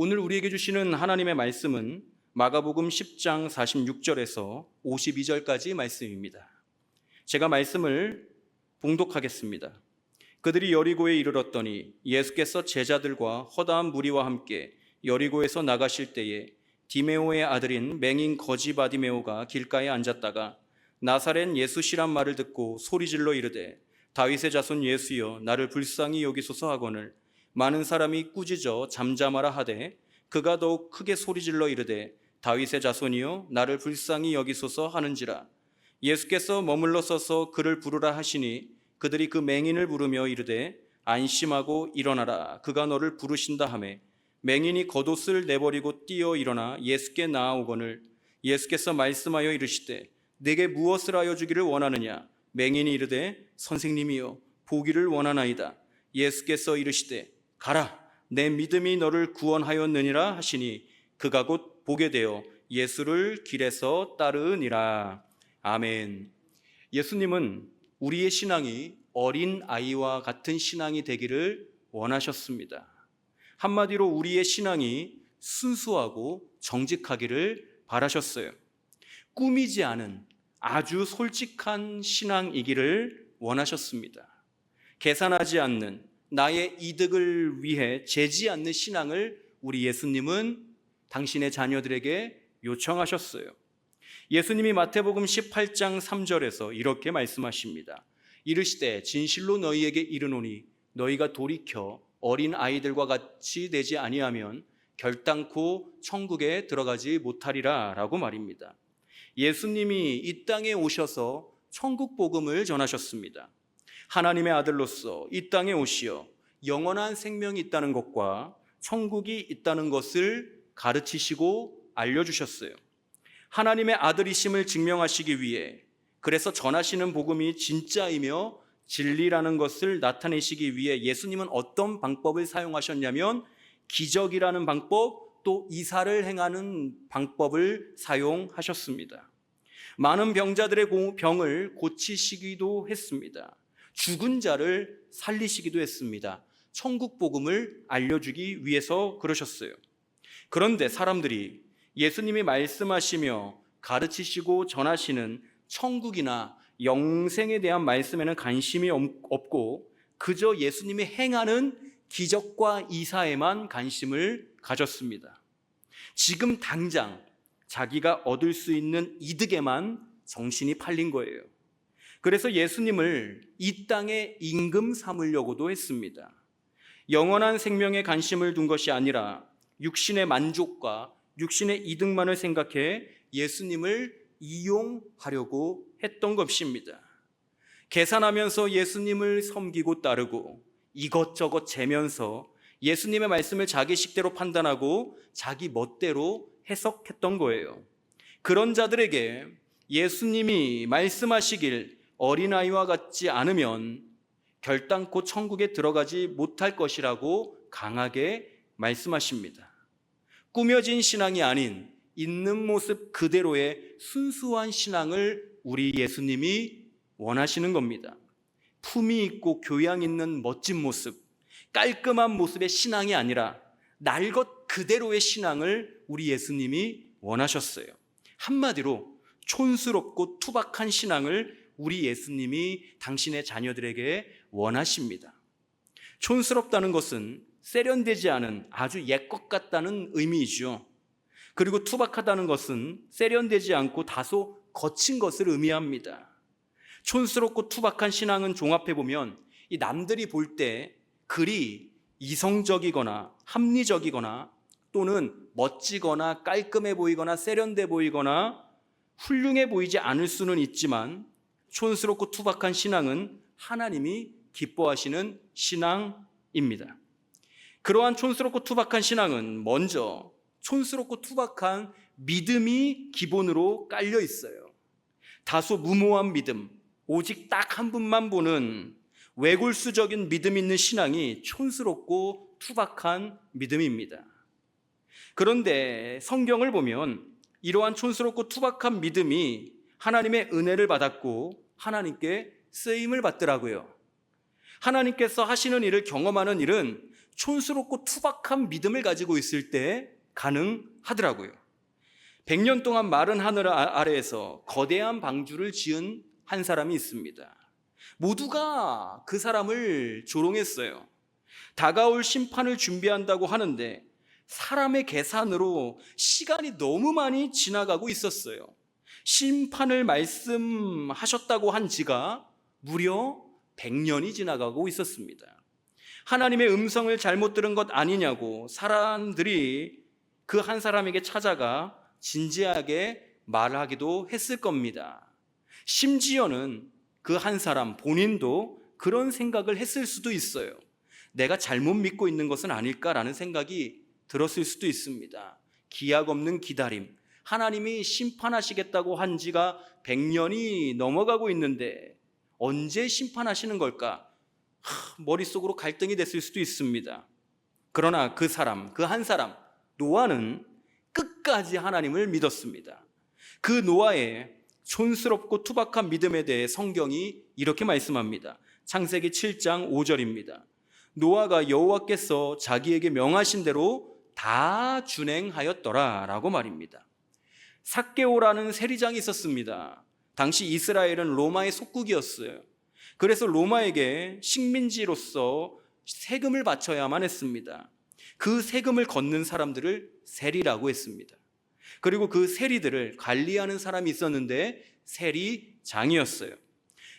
오늘 우리에게 주시는 하나님의 말씀은 마가복음 10장 46절에서 52절까지 말씀입니다. 제가 말씀을 봉독하겠습니다. 그들이 여리고에 이르렀더니 예수께서 제자들과 허다한 무리와 함께 여리고에서 나가실 때에 디메오의 아들인 맹인 거지 바디메오가 길가에 앉았다가 나사렛 예수시란 말을 듣고 소리질러 이르되 다윗의 자손 예수여 나를 불쌍히 여기소서 하거늘 많은 사람이 꾸짖어 잠잠하라 하되 그가 더욱 크게 소리질러 이르되 다윗의 자손이여 나를 불쌍히 여기소서 하는지라. 예수께서 머물러 서서 그를 부르라 하시니 그들이 그 맹인을 부르며 이르되 안심하고 일어나라 그가 너를 부르신다 하매 맹인이 겉옷을 내버리고 뛰어 일어나 예수께 나아오거늘 예수께서 말씀하여 이르시되 내게 무엇을 하여 주기를 원하느냐. 맹인이 이르되 선생님이여 보기를 원하나이다. 예수께서 이르시되 가라 내 믿음이 너를 구원하였느니라 하시니 그가 곧 보게 되어 예수를 길에서 따르니라. 아멘. 예수님은 우리의 신앙이 어린 아이와 같은 신앙이 되기를 원하셨습니다. 한마디로 우리의 신앙이 순수하고 정직하기를 바라셨어요. 꾸미지 않은 아주 솔직한 신앙이기를 원하셨습니다. 계산하지 않는 나의 이득을 위해 재지 않는 신앙을 우리 예수님은 당신의 자녀들에게 요청하셨어요. 예수님이 마태복음 18장 3절에서 이렇게 말씀하십니다. 이르시되 진실로 너희에게 이르노니 너희가 돌이켜 어린 아이들과 같이 되지 아니하면 결단코 천국에 들어가지 못하리라 라고 말입니다. 예수님이 이 땅에 오셔서 천국 복음을 전하셨습니다. 하나님의 아들로서 이 땅에 오시어 영원한 생명이 있다는 것과 천국이 있다는 것을 가르치시고 알려주셨어요. 하나님의 아들이심을 증명하시기 위해 그래서 전하시는 복음이 진짜이며 진리라는 것을 나타내시기 위해 예수님은 어떤 방법을 사용하셨냐면 기적이라는 방법 또 이사를 행하는 방법을 사용하셨습니다. 많은 병자들의 병을 고치시기도 했습니다. 죽은 자를 살리시기도 했습니다. 천국 복음을 알려주기 위해서 그러셨어요. 그런데 사람들이 예수님이 말씀하시며 가르치시고 전하시는 천국이나 영생에 대한 말씀에는 관심이 없고 그저 예수님이 행하는 기적과 이사에만 관심을 가졌습니다. 지금 당장 자기가 얻을 수 있는 이득에만 정신이 팔린 거예요. 그래서 예수님을 이 땅에 임금 삼으려고도 했습니다. 영원한 생명에 관심을 둔 것이 아니라 육신의 만족과 육신의 이득만을 생각해 예수님을 이용하려고 했던 것입니다. 계산하면서 예수님을 섬기고 따르고 이것저것 재면서 예수님의 말씀을 자기 식대로 판단하고 자기 멋대로 해석했던 거예요. 그런 자들에게 예수님이 말씀하시길 어린아이와 같지 않으면 결단코 천국에 들어가지 못할 것이라고 강하게 말씀하십니다. 꾸며진 신앙이 아닌 있는 모습 그대로의 순수한 신앙을 우리 예수님이 원하시는 겁니다. 품이 있고 교양 있는 멋진 모습, 깔끔한 모습의 신앙이 아니라 날 것 그대로의 신앙을 우리 예수님이 원하셨어요. 한마디로 촌스럽고 투박한 신앙을 우리 예수님이 당신의 자녀들에게 원하십니다. 촌스럽다는 것은 세련되지 않은 아주 옛것 같다는 의미이죠. 그리고 투박하다는 것은 세련되지 않고 다소 거친 것을 의미합니다. 촌스럽고 투박한 신앙은 종합해보면 이 남들이 볼 때 그리 이성적이거나 합리적이거나 또는 멋지거나 깔끔해 보이거나 세련돼 보이거나 훌륭해 보이지 않을 수는 있지만 촌스럽고 투박한 신앙은 하나님이 기뻐하시는 신앙입니다. 그러한 촌스럽고 투박한 신앙은 먼저 촌스럽고 투박한 믿음이 기본으로 깔려 있어요. 다소 무모한 믿음, 오직 딱 한 분만 보는 외골수적인 믿음 있는 신앙이 촌스럽고 투박한 믿음입니다. 그런데 성경을 보면 이러한 촌스럽고 투박한 믿음이 하나님의 은혜를 받았고 하나님께 쓰임을 받더라고요. 하나님께서 하시는 일을 경험하는 일은 촌스럽고 투박한 믿음을 가지고 있을 때 가능하더라고요. 100년 동안 마른 하늘 아래에서 거대한 방주를 지은 한 사람이 있습니다. 모두가 그 사람을 조롱했어요. 다가올 심판을 준비한다고 하는데 사람의 계산으로 시간이 너무 많이 지나가고 있었어요. 심판을 말씀하셨다고 한 지가 무려 100년이 지나가고 있었습니다. 하나님의 음성을 잘못 들은 것 아니냐고 사람들이 그 한 사람에게 찾아가 진지하게 말하기도 했을 겁니다. 심지어는 그 한 사람 본인도 그런 생각을 했을 수도 있어요. 내가 잘못 믿고 있는 것은 아닐까라는 생각이 들었을 수도 있습니다. 기약 없는 기다림, 하나님이 심판하시겠다고 한 지가 100년이 넘어가고 있는데 언제 심판하시는 걸까? 머릿속으로 갈등이 됐을 수도 있습니다. 그러나 그 한 사람 노아는 끝까지 하나님을 믿었습니다. 그 노아의 촌스럽고 투박한 믿음에 대해 성경이 이렇게 말씀합니다. 창세기 7장 5절입니다. 노아가 여호와께서 자기에게 명하신 대로 다 준행하였더라 라고 말입니다. 삭개오라는 세리장이 있었습니다. 당시 이스라엘은 로마의 속국이었어요. 그래서 로마에게 식민지로서 세금을 바쳐야만 했습니다. 그 세금을 걷는 사람들을 세리라고 했습니다. 그리고 그 세리들을 관리하는 사람이 있었는데 세리장이었어요.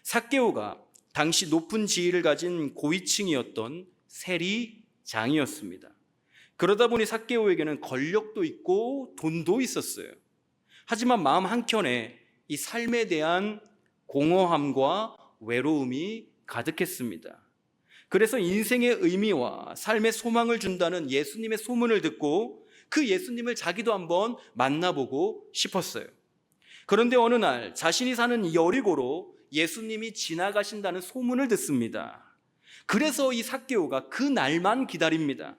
삭개오가 당시 높은 지위를 가진 고위층이었던 세리장이었습니다. 그러다 보니 삭개오에게는 권력도 있고 돈도 있었어요. 하지만 마음 한켠에 이 삶에 대한 공허함과 외로움이 가득했습니다. 그래서 인생의 의미와 삶의 소망을 준다는 예수님의 소문을 듣고 그 예수님을 자기도 한번 만나보고 싶었어요. 그런데 어느 날 자신이 사는 여리고로 예수님이 지나가신다는 소문을 듣습니다. 그래서 이 삭개오가 그 날만 기다립니다.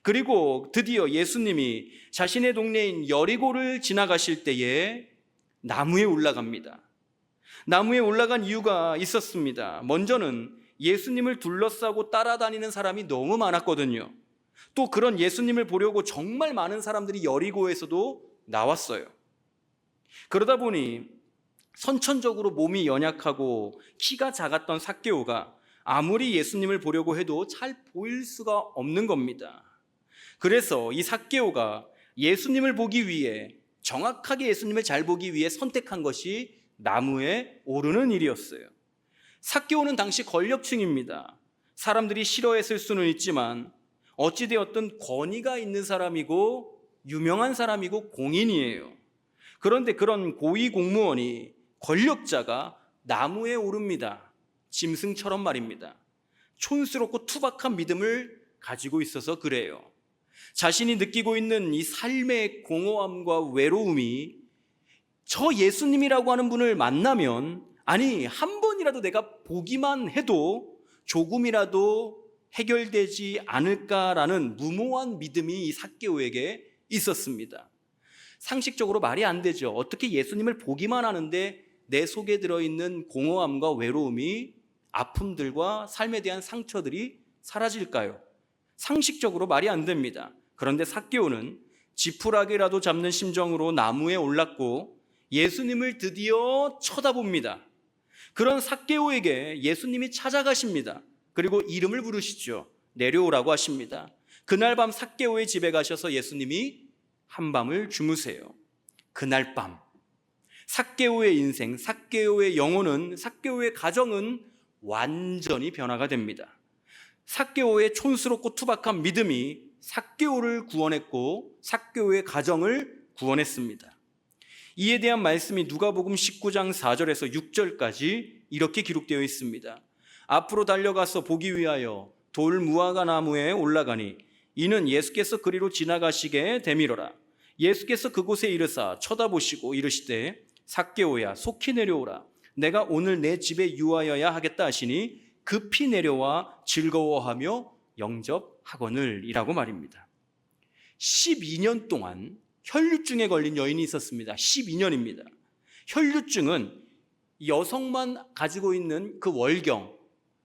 그리고 드디어 예수님이 자신의 동네인 여리고를 지나가실 때에 나무에 올라갑니다. 나무에 올라간 이유가 있었습니다. 먼저는 예수님을 둘러싸고 따라다니는 사람이 너무 많았거든요. 또 그런 예수님을 보려고 정말 많은 사람들이 여리고에서도 나왔어요. 그러다 보니 선천적으로 몸이 연약하고 키가 작았던 삭개오가 아무리 예수님을 보려고 해도 잘 보일 수가 없는 겁니다. 그래서 이 삭개오가 예수님을 보기 위해, 정확하게 예수님을 잘 보기 위해 선택한 것이 나무에 오르는 일이었어요. 삭개오는 당시 권력층입니다. 사람들이 싫어했을 수는 있지만 어찌되었든 권위가 있는 사람이고 유명한 사람이고 공인이에요. 그런데 그런 고위 공무원이, 권력자가 나무에 오릅니다. 짐승처럼 말입니다. 촌스럽고 투박한 믿음을 가지고 있어서 그래요. 자신이 느끼고 있는 이 삶의 공허함과 외로움이 저 예수님이라고 하는 분을 만나면, 아니 한 번이라도 내가 보기만 해도 조금이라도 해결되지 않을까라는 무모한 믿음이 이 삭개오에게 있었습니다. 상식적으로 말이 안 되죠. 어떻게 예수님을 보기만 하는데 내 속에 들어있는 공허함과 외로움이, 아픔들과 삶에 대한 상처들이 사라질까요? 상식적으로 말이 안 됩니다. 그런데 삭개오는 지푸라기라도 잡는 심정으로 나무에 올랐고 예수님을 드디어 쳐다봅니다. 그런 삭개오에게 예수님이 찾아가십니다. 그리고 이름을 부르시죠. 내려오라고 하십니다. 그날 밤 삭개오의 집에 가셔서 예수님이 한밤을 주무세요. 그날 밤 삭개오의 인생, 삭개오의 영혼은, 삭개오의 가정은 완전히 변화가 됩니다. 삭개오의 촌스럽고 투박한 믿음이 삭개오를 구원했고 삭개오의 가정을 구원했습니다. 이에 대한 말씀이 누가복음 19장 4절에서 6절까지 이렇게 기록되어 있습니다. 앞으로 달려가서 보기 위하여 돌 무화과 나무에 올라가니 이는 예수께서 그리로 지나가시게 되밀어라. 예수께서 그곳에 이르사 쳐다보시고 이르시되 삭개오야 속히 내려오라. 내가 오늘 내 집에 유하여야 하겠다 하시니 급히 내려와 즐거워하며 영접하거늘 이라고 말입니다. 12년 동안 혈류증에 걸린 여인이 있었습니다. 12년입니다. 혈류증은 여성만 가지고 있는 그 월경,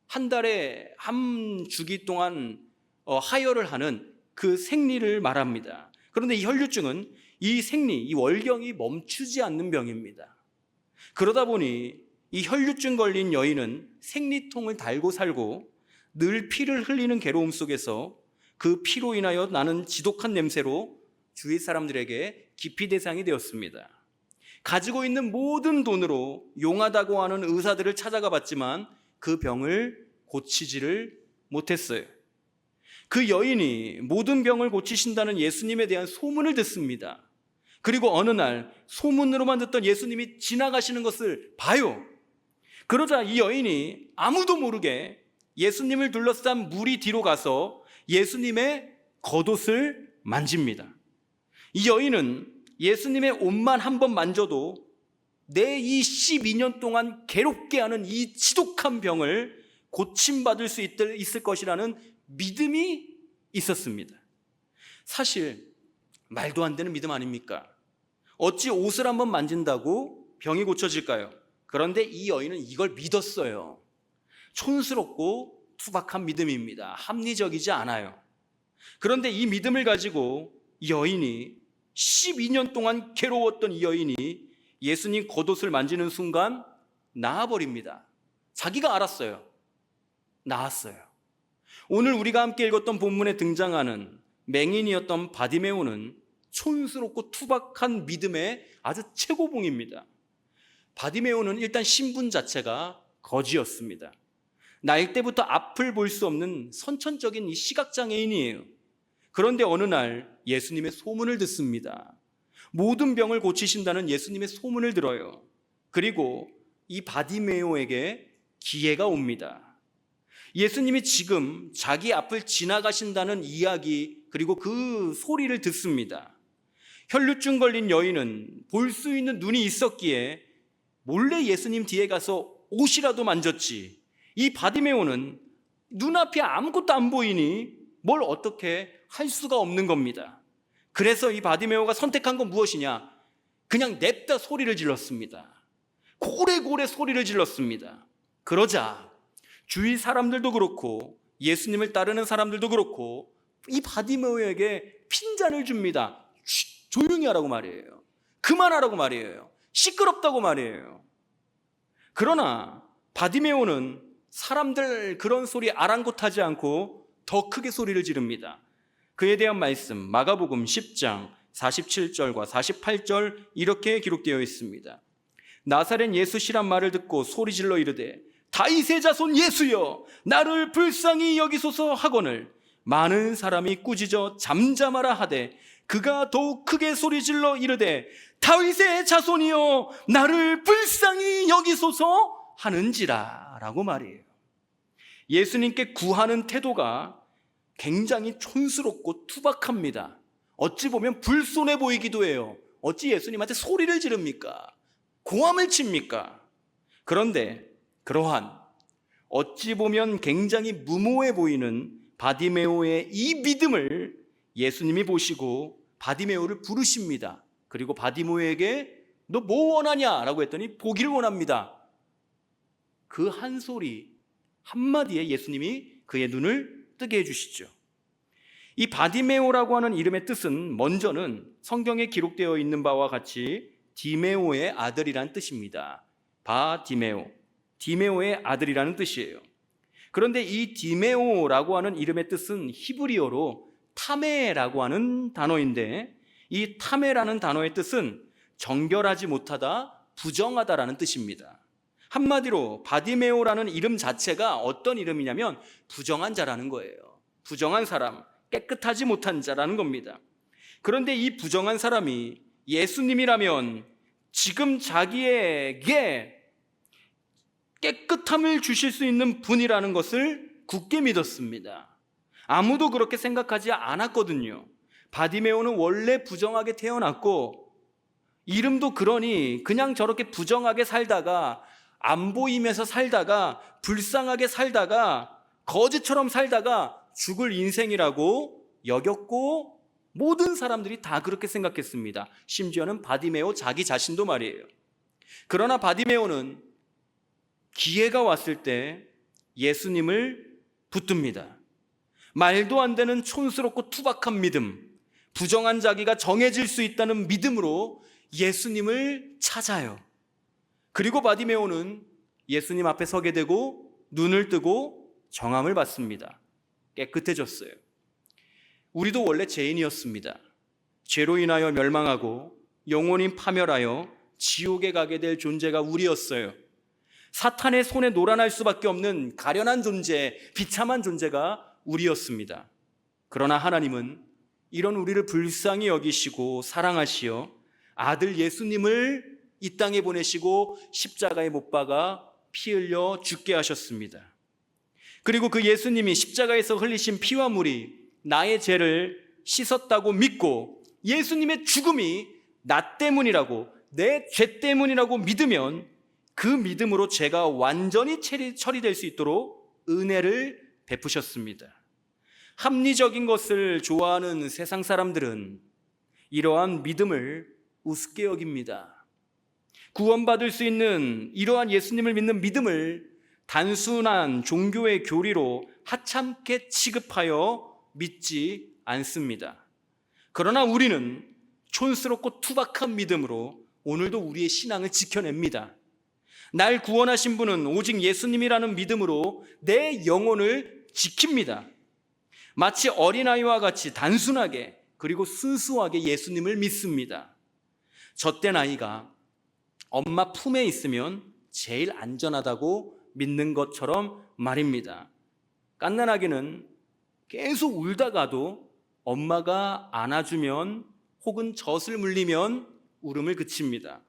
한 달에 한 주기 동안 하혈을 하는 그 생리를 말합니다. 그런데 이 혈류증은 이 생리, 이 월경이 멈추지 않는 병입니다. 그러다 보니 이 혈류증 걸린 여인은 생리통을 달고 살고 늘 피를 흘리는 괴로움 속에서 그 피로 인하여 나는 지독한 냄새로 주위 사람들에게 기피 대상이 되었습니다. 가지고 있는 모든 돈으로 용하다고 하는 의사들을 찾아가 봤지만 그 병을 고치지를 못했어요. 그 여인이 모든 병을 고치신다는 예수님에 대한 소문을 듣습니다. 그리고 어느 날 소문으로만 듣던 예수님이 지나가시는 것을 봐요. 그러자 이 여인이 아무도 모르게 예수님을 둘러싼 무리 뒤로 가서 예수님의 겉옷을 만집니다. 이 여인은 예수님의 옷만 한번 만져도 내 이 12년 동안 괴롭게 하는 이 지독한 병을 고침받을 수 있을 것이라는 믿음이 있었습니다. 사실 말도 안 되는 믿음 아닙니까? 어찌 옷을 한번 만진다고 병이 고쳐질까요? 그런데 이 여인은 이걸 믿었어요. 촌스럽고 투박한 믿음입니다. 합리적이지 않아요. 그런데 이 믿음을 가지고 이 여인이 12년 동안 괴로웠던 이 여인이 예수님 겉옷을 만지는 순간 나아버립니다. 자기가 알았어요. 나았어요. 오늘 우리가 함께 읽었던 본문에 등장하는 맹인이었던 바디메오는 촌스럽고 투박한 믿음의 아주 최고봉입니다. 바디메오는 일단 신분 자체가 거지였습니다. 나일 때부터 앞을 볼 수 없는 선천적인 이 시각장애인이에요. 그런데 어느 날 예수님의 소문을 듣습니다. 모든 병을 고치신다는 예수님의 소문을 들어요. 그리고 이 바디메오에게 기회가 옵니다. 예수님이 지금 자기 앞을 지나가신다는 이야기 그리고 그 소리를 듣습니다. 혈류증 걸린 여인은 볼 수 있는 눈이 있었기에 몰래 예수님 뒤에 가서 옷이라도 만졌지. 이 바디메오는 눈앞이 아무것도 안 보이니 뭘 어떻게 할 수가 없는 겁니다. 그래서 이 바디메오가 선택한 건 무엇이냐? 그냥 냅다 소리를 질렀습니다. 고래고래 소리를 질렀습니다. 그러자 주위 사람들도 그렇고 예수님을 따르는 사람들도 그렇고 이 바디메오에게 핀잔을 줍니다. 조용히 하라고 말이에요. 그만하라고 말이에요. 시끄럽다고 말이에요. 그러나 바디메오는 사람들 그런 소리 아랑곳하지 않고 더 크게 소리를 지릅니다. 그에 대한 말씀 마가복음 10장 47절과 48절 이렇게 기록되어 있습니다. 나사렛 예수시란 말을 듣고 소리질러 이르되 다윗의 자손 예수여 나를 불쌍히 여기소서 하거늘 많은 사람이 꾸짖어 잠잠하라 하되 그가 더욱 크게 소리질러 이르되 다윗의 자손이여 나를 불쌍히 여기소서 하는지라 라고 말이에요. 예수님께 구하는 태도가 굉장히 촌스럽고 투박합니다. 어찌 보면 불손해 보이기도 해요. 어찌 예수님한테 소리를 지릅니까? 고함을 칩니까? 그런데 그러한 어찌 보면 굉장히 무모해 보이는 바디메오의 이 믿음을 예수님이 보시고 바디메오를 부르십니다. 그리고 바디메오에게 너 뭐 원하냐? 라고 했더니 보기를 원합니다. 그 한 소리 한마디에 예수님이 그의 눈을 뜨게 해주시죠. 이 바디메오라고 하는 이름의 뜻은 먼저는 성경에 기록되어 있는 바와 같이 디메오의 아들이라는 뜻입니다. 바디메오, 디메오의 아들이라는 뜻이에요. 그런데 이 디메오라고 하는 이름의 뜻은 히브리어로 타메라고 하는 단어인데 이 타메라는 단어의 뜻은 정결하지 못하다, 부정하다라는 뜻입니다. 한마디로 바디메오라는 이름 자체가 어떤 이름이냐면 부정한 자라는 거예요. 부정한 사람, 깨끗하지 못한 자라는 겁니다. 그런데 이 부정한 사람이 예수님이라면 지금 자기에게 깨끗함을 주실 수 있는 분이라는 것을 굳게 믿었습니다. 아무도 그렇게 생각하지 않았거든요. 바디메오는 원래 부정하게 태어났고 이름도 그러니 그냥 저렇게 부정하게 살다가 안 보이면서 살다가 불쌍하게 살다가 거지처럼 살다가 죽을 인생이라고 여겼고 모든 사람들이 다 그렇게 생각했습니다. 심지어는 바디메오 자기 자신도 말이에요. 그러나 바디메오는 기회가 왔을 때 예수님을 붙듭니다. 말도 안 되는 촌스럽고 투박한 믿음, 부정한 자기가 정해질 수 있다는 믿음으로 예수님을 찾아요. 그리고 바디메오는 예수님 앞에 서게 되고 눈을 뜨고 정함을 받습니다. 깨끗해졌어요. 우리도 원래 죄인이었습니다. 죄로 인하여 멸망하고 영원히 파멸하여 지옥에 가게 될 존재가 우리였어요. 사탄의 손에 놀아날 수밖에 없는 가련한 존재, 비참한 존재가 우리였습니다. 그러나 하나님은 이런 우리를 불쌍히 여기시고 사랑하시어 아들 예수님을 이 땅에 보내시고 십자가에 못 박아 피 흘려 죽게 하셨습니다. 그리고 그 예수님이 십자가에서 흘리신 피와 물이 나의 죄를 씻었다고 믿고 예수님의 죽음이 나 때문이라고, 내 죄 때문이라고 믿으면 그 믿음으로 죄가 완전히 처리될 수 있도록 은혜를 베푸셨습니다. 합리적인 것을 좋아하는 세상 사람들은 이러한 믿음을 우습게 여깁니다. 구원받을 수 있는 이러한 예수님을 믿는 믿음을 단순한 종교의 교리로 하찮게 취급하여 믿지 않습니다. 그러나 우리는 촌스럽고 투박한 믿음으로 오늘도 우리의 신앙을 지켜냅니다. 날 구원하신 분은 오직 예수님이라는 믿음으로 내 영혼을 지킵니다. 마치 어린아이와 같이 단순하게 그리고 순수하게 예수님을 믿습니다. 젖된 아이가 엄마 품에 있으면 제일 안전하다고 믿는 것처럼 말입니다. 갓난아기는 계속 울다가도 엄마가 안아주면 혹은 젖을 물리면 울음을 그칩니다.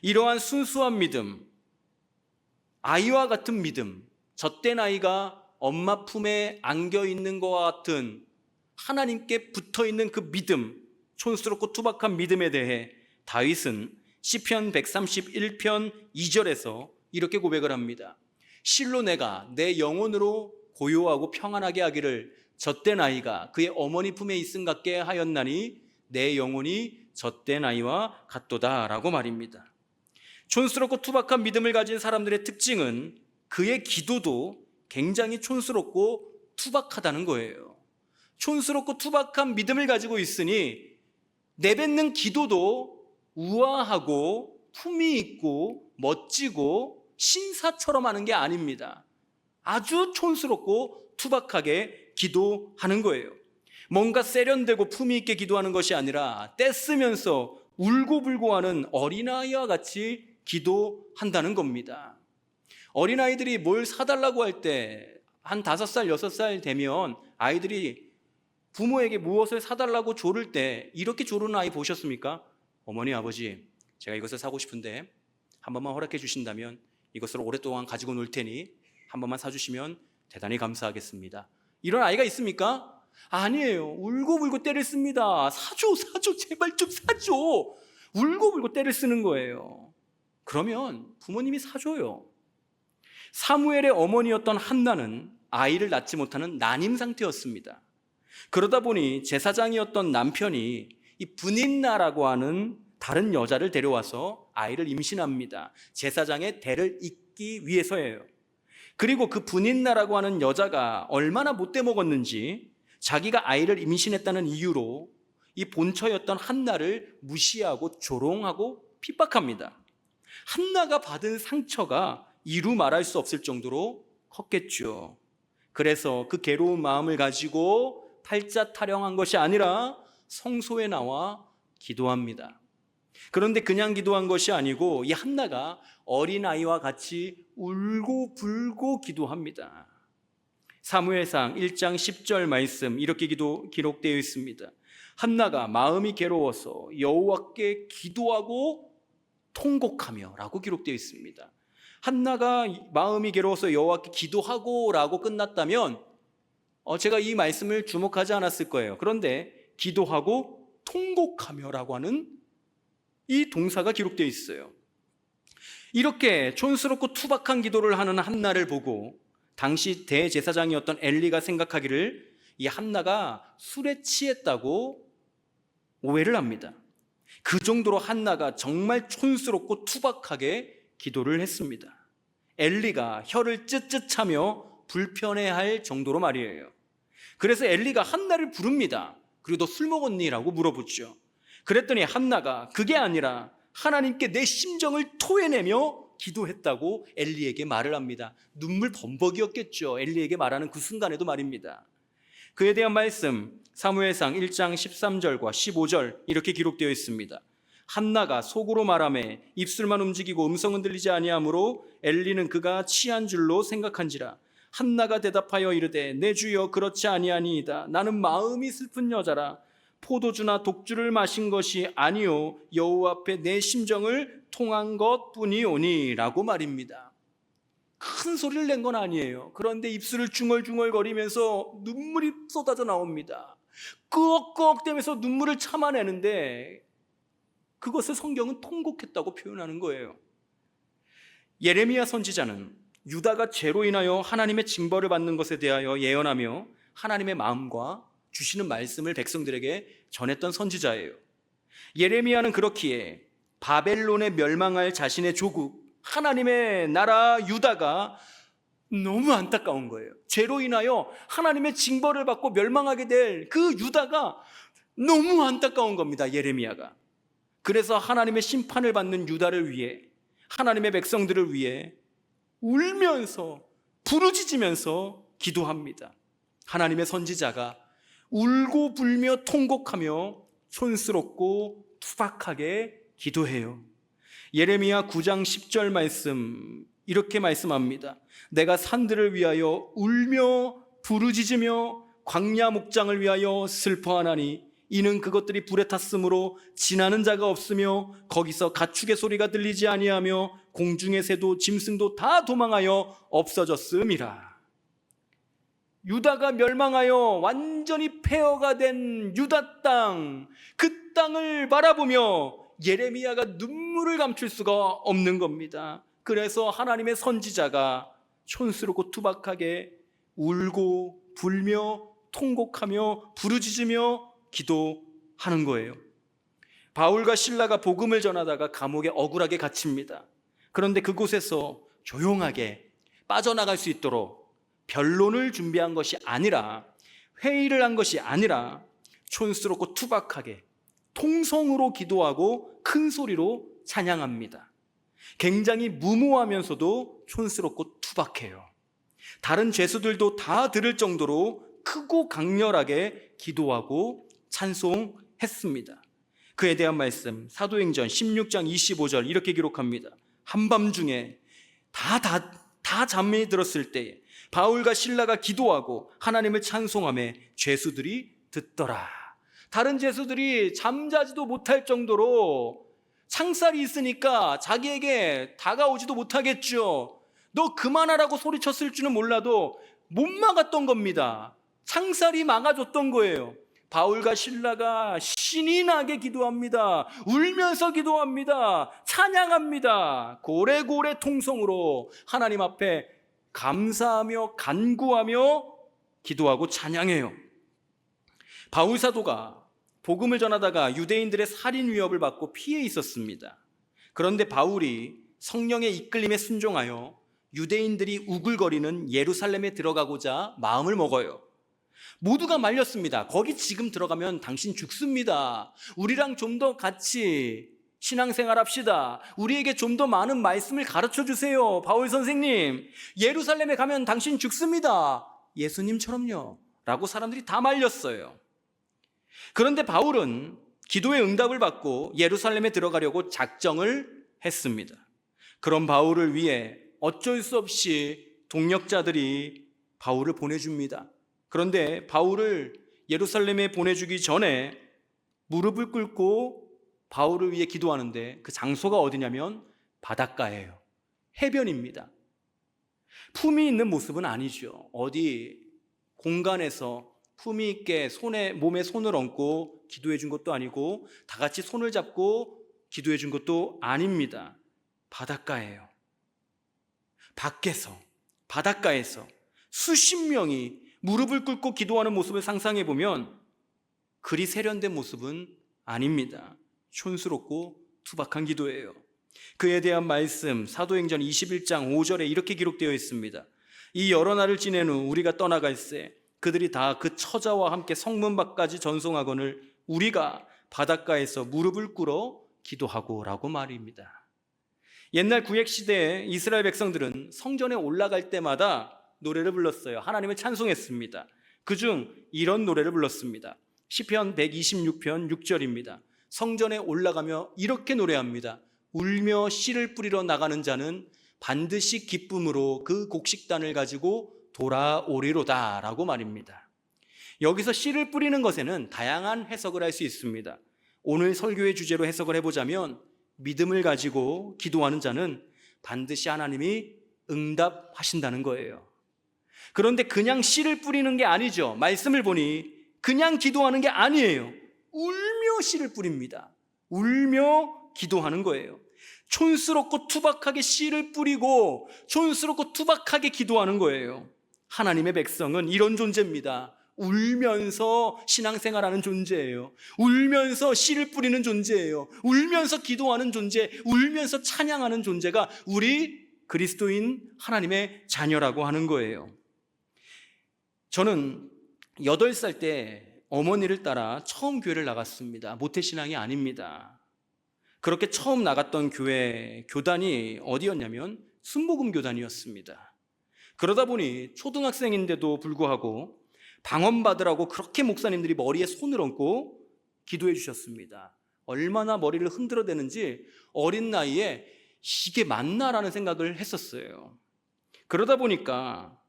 이러한 순수한 믿음, 아이와 같은 믿음, 젖된 아이가 엄마 품에 안겨 있는 것과 같은 하나님께 붙어 있는 그 믿음, 촌스럽고 투박한 믿음에 대해 다윗은 시편 131편 2절에서 이렇게 고백을 합니다. 실로 내가 내 영혼으로 고요하고 평안하게 하기를 젖된 아이가 그의 어머니 품에 있음 같게 하였나니 내 영혼이 젖된 아이와 같도다 라고 말입니다. 촌스럽고 투박한 믿음을 가진 사람들의 특징은 그의 기도도 굉장히 촌스럽고 투박하다는 거예요. 촌스럽고 투박한 믿음을 가지고 있으니 내뱉는 기도도 우아하고 품이 있고 멋지고 신사처럼 하는 게 아닙니다. 아주 촌스럽고 투박하게 기도하는 거예요. 뭔가 세련되고 품이 있게 기도하는 것이 아니라 떼쓰면서 울고불고 하는 어린아이와 같이 기도한다는 겁니다. 어린아이들이 뭘 사달라고 할 때 한 5살, 6살 되면 아이들이 부모에게 무엇을 사달라고 조를 때 이렇게 조르는 아이 보셨습니까? 어머니, 아버지, 제가 이것을 사고 싶은데 한 번만 허락해 주신다면 이것을 오랫동안 가지고 놀 테니 한 번만 사주시면 대단히 감사하겠습니다. 이런 아이가 있습니까? 아니에요. 울고불고 떼를 씁니다. 사줘, 제발 좀 사줘. 울고불고 떼를 쓰는 거예요. 그러면 부모님이 사줘요. 사무엘의 어머니였던 한나는 아이를 낳지 못하는 난임 상태였습니다. 그러다 보니 제사장이었던 남편이 이 분인나라고 하는 다른 여자를 데려와서 아이를 임신합니다. 제사장의 대를 잇기 위해서예요. 그리고 그 분인나라고 하는 여자가 얼마나 못돼 먹었는지 자기가 아이를 임신했다는 이유로 이 본처였던 한나를 무시하고 조롱하고 핍박합니다. 한나가 받은 상처가 이루 말할 수 없을 정도로 컸겠죠. 그래서 그 괴로운 마음을 가지고 팔자 타령한 것이 아니라 성소에 나와 기도합니다. 그런데 그냥 기도한 것이 아니고 이 한나가 어린아이와 같이 울고 불고 기도합니다. 사무엘상 1장 10절 말씀 이렇게 기록되어 있습니다. 한나가 마음이 괴로워서 여호와께 기도하고 통곡하며 라고 기록되어 있습니다. 한나가 마음이 괴로워서 여호와께 기도하고 라고 끝났다면 제가 이 말씀을 주목하지 않았을 거예요. 그런데 기도하고 통곡하며 라고 하는 이 동사가 기록되어 있어요. 이렇게 촌스럽고 투박한 기도를 하는 한나를 보고 당시 대제사장이었던 엘리가 생각하기를 이 한나가 술에 취했다고 오해를 합니다. 그 정도로 한나가 정말 촌스럽고 투박하게 기도를 했습니다. 엘리가 혀를 쯧쯧하며 불편해할 정도로 말이에요. 그래서 엘리가 한나를 부릅니다. 그리고 너 술 먹었니? 라고 물어보죠. 그랬더니 한나가 그게 아니라 하나님께 내 심정을 토해내며 기도했다고 엘리에게 말을 합니다. 눈물 범벅이었겠죠. 엘리에게 말하는 그 순간에도 말입니다. 그에 대한 말씀 사무엘상 1장 13절과 15절 이렇게 기록되어 있습니다. 한나가 속으로 말하매 입술만 움직이고 음성은 들리지 아니하므로 엘리는 그가 취한 줄로 생각한지라. 한나가 대답하여 이르되 내 주여 그렇지 아니하니이다. 나는 마음이 슬픈 여자라. 포도주나 독주를 마신 것이 아니요 여호와 앞에 내 심정을 통한 것뿐이오니 라고 말입니다. 큰 소리를 낸 건 아니에요. 그런데 입술을 중얼중얼거리면서 눈물이 쏟아져 나옵니다. 끄억끄억대면서 눈물을 참아내는데 그것을 성경은 통곡했다고 표현하는 거예요. 예레미야 선지자는 유다가 죄로 인하여 하나님의 징벌을 받는 것에 대하여 예언하며 하나님의 마음과 주시는 말씀을 백성들에게 전했던 선지자예요. 예레미야는 그렇기에 바벨론에 멸망할 자신의 조국 하나님의 나라 유다가 너무 안타까운 거예요. 죄로 인하여 하나님의 징벌을 받고 멸망하게 될 그 유다가 너무 안타까운 겁니다. 예레미야가. 그래서 하나님의 심판을 받는 유다를 위해 하나님의 백성들을 위해 울면서 부르짖으면서 기도합니다. 하나님의 선지자가 울고 불며 통곡하며 촌스럽고 투박하게 기도해요. 예레미야 9장 10절 말씀 이렇게 말씀합니다. 내가 산들을 위하여 울며 부르짖으며 광야 목장을 위하여 슬퍼하나니 이는 그것들이 불에 탔으므로 지나는 자가 없으며 거기서 가축의 소리가 들리지 아니하며 공중의 새도 짐승도 다 도망하여 없어졌음이라. 유다가 멸망하여 완전히 폐허가 된 유다 땅, 그 땅을 바라보며 예레미야가 눈물을 감출 수가 없는 겁니다. 그래서 하나님의 선지자가 촌스럽고 투박하게 울고 불며 통곡하며 부르짖으며 기도하는 거예요. 바울과 실라가 복음을 전하다가 감옥에 억울하게 갇힙니다. 그런데 그곳에서 조용하게 빠져나갈 수 있도록 변론을 준비한 것이 아니라 회의를 한 것이 아니라 촌스럽고 투박하게 통성으로 기도하고 큰 소리로 찬양합니다. 굉장히 무모하면서도 촌스럽고 투박해요. 다른 죄수들도 다 들을 정도로 크고 강렬하게 기도하고 찬송했습니다. 그에 대한 말씀 사도행전 16장 25절 이렇게 기록합니다. 한밤중에 다 잠이 들었을 때에 바울과 실라가 기도하고 하나님을 찬송하며 죄수들이 듣더라. 다른 죄수들이 잠자지도 못할 정도로 창살이 있으니까 자기에게 다가오지도 못하겠죠. 너 그만하라고 소리쳤을 줄은 몰라도 못 막았던 겁니다. 창살이 막아줬던 거예요. 바울과 실라가 신이 나게 기도합니다. 울면서 기도합니다. 찬양합니다. 고래고래 통성으로 하나님 앞에 감사하며 간구하며 기도하고 찬양해요. 바울 사도가 복음을 전하다가 유대인들의 살인 위협을 받고 피해 있었습니다. 그런데 바울이 성령의 이끌림에 순종하여 유대인들이 우글거리는 예루살렘에 들어가고자 마음을 먹어요. 모두가 말렸습니다. 거기 지금 들어가면 당신 죽습니다. 우리랑 좀 더 같이 신앙생활 합시다. 우리에게 좀 더 많은 말씀을 가르쳐 주세요. 바울 선생님, 예루살렘에 가면 당신 죽습니다. 예수님처럼요. 라고 사람들이 다 말렸어요. 그런데 바울은 기도의 응답을 받고 예루살렘에 들어가려고 작정을 했습니다. 그런 바울을 위해 어쩔 수 없이 동력자들이 바울을 보내줍니다. 그런데 바울을 예루살렘에 보내주기 전에 무릎을 꿇고 바울을 위해 기도하는데 그 장소가 어디냐면 바닷가예요. 해변입니다. 품이 있는 모습은 아니죠. 어디 공간에서 품위 있게 몸에 손을 얹고 기도해 준 것도 아니고 다 같이 손을 잡고 기도해 준 것도 아닙니다. 바닷가예요. 밖에서 바닷가에서 수십 명이 무릎을 꿇고 기도하는 모습을 상상해 보면 그리 세련된 모습은 아닙니다. 촌스럽고 투박한 기도예요. 그에 대한 말씀 사도행전 21장 5절에 이렇게 기록되어 있습니다. 이 여러 날을 지낸 후 우리가 떠나갈새 그들이 다 그 처자와 함께 성문 밖까지 전송하거늘 우리가 바닷가에서 무릎을 꿇어 기도하고 라고 말입니다. 옛날 구약 시대에 이스라엘 백성들은 성전에 올라갈 때마다 노래를 불렀어요. 하나님을 찬송했습니다. 그중 이런 노래를 불렀습니다. 시편 126편 6절입니다. 성전에 올라가며 이렇게 노래합니다. 울며 씨를 뿌리러 나가는 자는 반드시 기쁨으로 그 곡식단을 가지고 돌아오리로다 라고 말입니다. 여기서 씨를 뿌리는 것에는 다양한 해석을 할 수 있습니다. 오늘 설교의 주제로 해석을 해보자면 믿음을 가지고 기도하는 자는 반드시 하나님이 응답하신다는 거예요. 그런데 그냥 씨를 뿌리는 게 아니죠. 말씀을 보니 그냥 기도하는 게 아니에요. 울며 씨를 뿌립니다. 울며 기도하는 거예요. 촌스럽고 투박하게 씨를 뿌리고 촌스럽고 투박하게 기도하는 거예요. 하나님의 백성은 이런 존재입니다. 울면서 신앙생활하는 존재예요. 울면서 씨를 뿌리는 존재예요. 울면서 기도하는 존재, 울면서 찬양하는 존재가 우리 그리스도인 하나님의 자녀라고 하는 거예요. 저는 8살 때 어머니를 따라 처음 교회를 나갔습니다. 모태신앙이 아닙니다. 그렇게 처음 나갔던 교회 교단이 어디였냐면 순복음 교단이었습니다. 그러다 보니 초등학생인데도 불구하고 방언받으라고 그렇게 목사님들이 머리에 손을 얹고 기도해 주셨습니다. 얼마나 머리를 흔들어대는지 어린 나이에 이게 맞나라는 생각을 했었어요. 그러다 보니까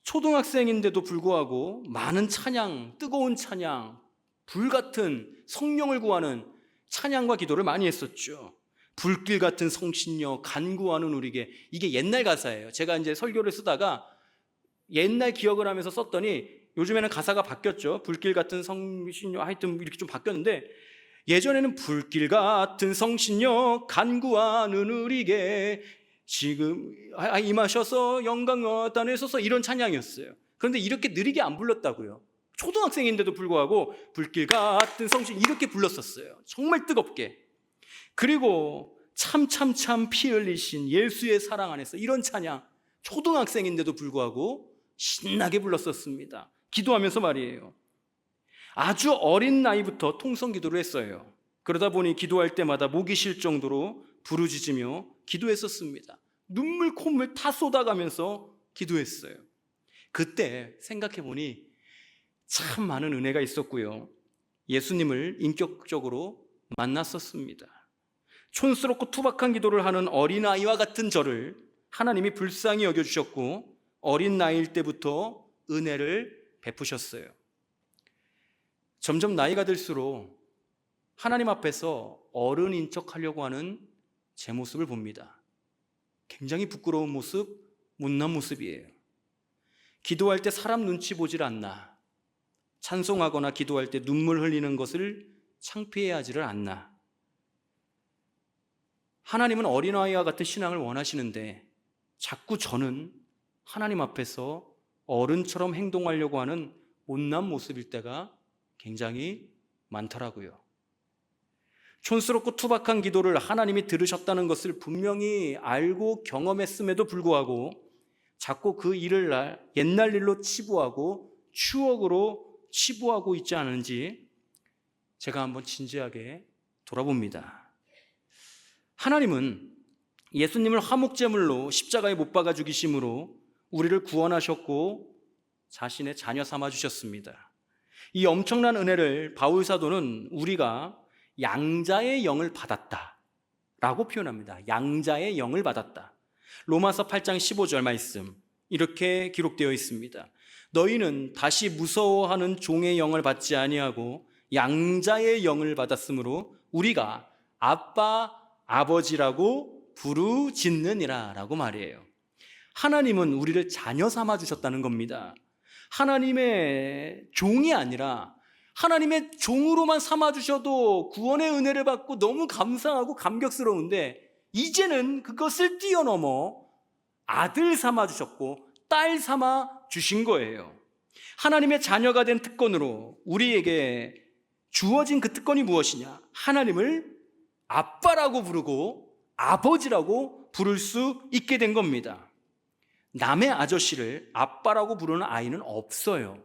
초등학생인데도 불구하고 많은 찬양, 뜨거운 찬양, 불같은 성령을 구하는 찬양과 기도를 많이 했었죠. 불길 같은 성신여 간구하는 우리에게, 이게 옛날 가사예요. 제가 이제 설교를 쓰다가 옛날 기억을 하면서 썼더니 요즘에는 가사가 바뀌었죠. 불길 같은 성신여, 하여튼 이렇게 좀 바뀌었는데, 예전에는 불길 같은 성신여 간구하는 우리에게 지금 임하셔서 영광 얻다 내소서, 이런 찬양이었어요. 그런데 이렇게 느리게 안 불렀다고요. 초등학생인데도 불구하고 불길 같은 성신 이렇게 불렀었어요. 정말 뜨겁게. 그리고 참 피 흘리신 예수의 사랑 안에서, 이런 찬양 초등학생인데도 불구하고 신나게 불렀었습니다. 기도하면서 말이에요. 아주 어린 나이부터 통성 기도를 했어요. 그러다 보니 기도할 때마다 목이 쉴 정도로 부르짖으며 기도했었습니다. 눈물 콧물 다 쏟아가면서 기도했어요. 그때 생각해보니 참 많은 은혜가 있었고요. 예수님을 인격적으로 만났었습니다. 촌스럽고 투박한 기도를 하는 어린아이와 같은 저를 하나님이 불쌍히 여겨주셨고 어린 나이일 때부터 은혜를 베푸셨어요. 점점 나이가 들수록 하나님 앞에서 어른인 척하려고 하는 제 모습을 봅니다. 굉장히 부끄러운 모습, 못난 모습이에요. 기도할 때 사람 눈치 보질 않나, 찬송하거나 기도할 때 눈물 흘리는 것을 창피해하지를 않나. 하나님은 어린아이와 같은 신앙을 원하시는데 자꾸 저는 하나님 앞에서 어른처럼 행동하려고 하는 못난 모습일 때가 굉장히 많더라고요. 촌스럽고 투박한 기도를 하나님이 들으셨다는 것을 분명히 알고 경험했음에도 불구하고 자꾸 그 일을 옛날 일로 치부하고 추억으로 치부하고 있지 않은지 제가 한번 진지하게 돌아봅니다. 하나님은 예수님을 화목제물로 십자가에 못 박아 죽이심으로 우리를 구원하셨고 자신의 자녀 삼아 주셨습니다. 이 엄청난 은혜를 바울 사도는 우리가 양자의 영을 받았다 라고 표현합니다. 양자의 영을 받았다. 로마서 8장 15절 말씀 이렇게 기록되어 있습니다. 너희는 다시 무서워하는 종의 영을 받지 아니하고 양자의 영을 받았으므로 우리가 아빠 아버지라고 부르짖느니라 라고 말이에요. 하나님은 우리를 자녀 삼아 주셨다는 겁니다. 하나님의 종이 아니라 하나님의 종으로만 삼아 주셔도 구원의 은혜를 받고 너무 감사하고 감격스러운데 이제는 그것을 뛰어넘어 아들 삼아 주셨고 딸 삼아 주신 거예요. 하나님의 자녀가 된 특권으로 우리에게 주어진 그 특권이 무엇이냐? 하나님을 아빠라고 부르고 아버지라고 부를 수 있게 된 겁니다. 남의 아저씨를 아빠라고 부르는 아이는 없어요.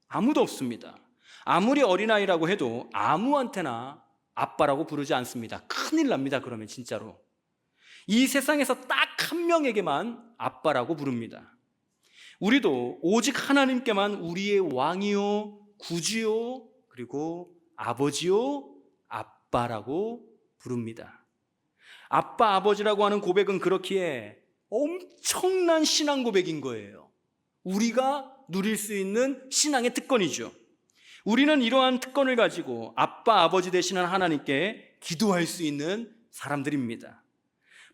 아무도 없습니다. 아무리 어린아이라고 해도 아무한테나 아빠라고 부르지 않습니다. 큰일 납니다. 그러면 진짜로. 이 세상에서 딱 한 명에게만 아빠라고 부릅니다. 우리도 오직 하나님께만 우리의 왕이요, 구주요, 그리고 아버지요, 아빠라고 부릅니다. 아빠, 아버지라고 하는 고백은 그렇기에 엄청난 신앙 고백인 거예요. 우리가 누릴 수 있는 신앙의 특권이죠. 우리는 이러한 특권을 가지고 아빠, 아버지 되시는 하나님께 기도할 수 있는 사람들입니다.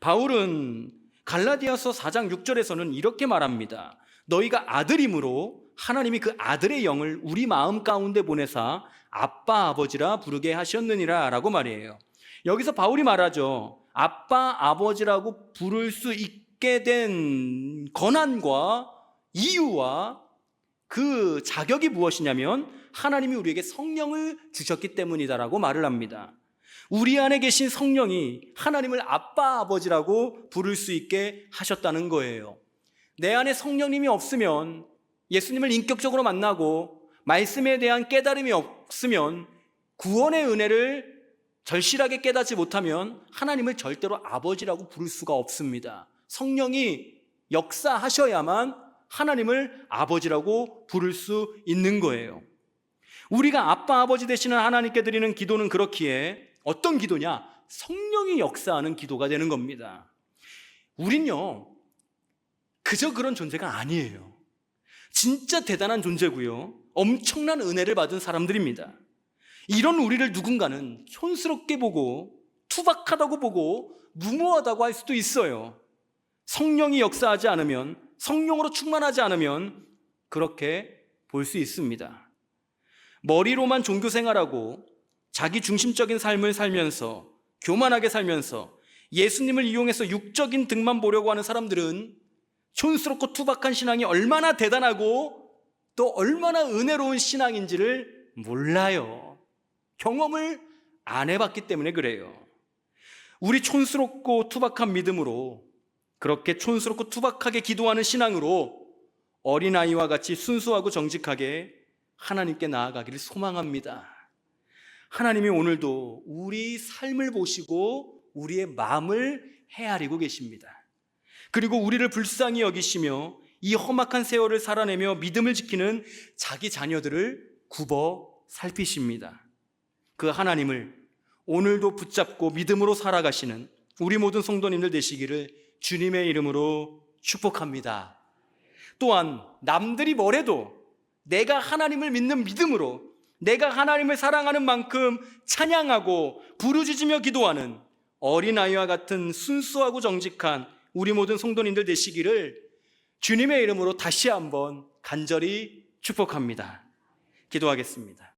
바울은 갈라디아서 4장 6절에서는 이렇게 말합니다. 너희가 아들임으로 하나님이 그 아들의 영을 우리 마음 가운데 보내사 아빠, 아버지라 부르게 하셨느니라 라고 말이에요. 여기서 바울이 말하죠. 아빠, 아버지라고 부를 수 있게 된 권한과 이유와 그 자격이 무엇이냐면 하나님이 우리에게 성령을 주셨기 때문이다라고 말을 합니다. 우리 안에 계신 성령이 하나님을 아빠, 아버지라고 부를 수 있게 하셨다는 거예요. 내 안에 성령님이 없으면, 예수님을 인격적으로 만나고 말씀에 대한 깨달음이 없으면, 구원의 은혜를 절실하게 깨닫지 못하면 하나님을 절대로 아버지라고 부를 수가 없습니다. 성령이 역사하셔야만 하나님을 아버지라고 부를 수 있는 거예요. 우리가 아빠, 아버지 되시는 하나님께 드리는 기도는 그렇기에 어떤 기도냐? 성령이 역사하는 기도가 되는 겁니다. 우린요, 그저 그런 존재가 아니에요. 진짜 대단한 존재고요. 엄청난 은혜를 받은 사람들입니다. 이런 우리를 누군가는 촌스럽게 보고 투박하다고 보고 무모하다고 할 수도 있어요. 성령이 역사하지 않으면, 성령으로 충만하지 않으면 그렇게 볼 수 있습니다. 머리로만 종교 생활하고 자기 중심적인 삶을 살면서, 교만하게 살면서 예수님을 이용해서 육적인 득만 보려고 하는 사람들은 촌스럽고 투박한 신앙이 얼마나 대단하고 또 얼마나 은혜로운 신앙인지를 몰라요. 경험을 안 해봤기 때문에 그래요. 우리 촌스럽고 투박한 믿음으로, 그렇게 촌스럽고 투박하게 기도하는 신앙으로 어린아이와 같이 순수하고 정직하게 하나님께 나아가기를 소망합니다. 하나님이 오늘도 우리 삶을 보시고 우리의 마음을 헤아리고 계십니다. 그리고 우리를 불쌍히 여기시며 이 험악한 세월을 살아내며 믿음을 지키는 자기 자녀들을 굽어 살피십니다. 그 하나님을 오늘도 붙잡고 믿음으로 살아가시는 우리 모든 성도님들 되시기를 주님의 이름으로 축복합니다. 또한 남들이 뭐래도 내가 하나님을 믿는 믿음으로, 내가 하나님을 사랑하는 만큼 찬양하고 부르짖으며 기도하는 어린아이와 같은 순수하고 정직한 우리 모든 성도님들 되시기를 주님의 이름으로 다시 한번 간절히 축복합니다. 기도하겠습니다.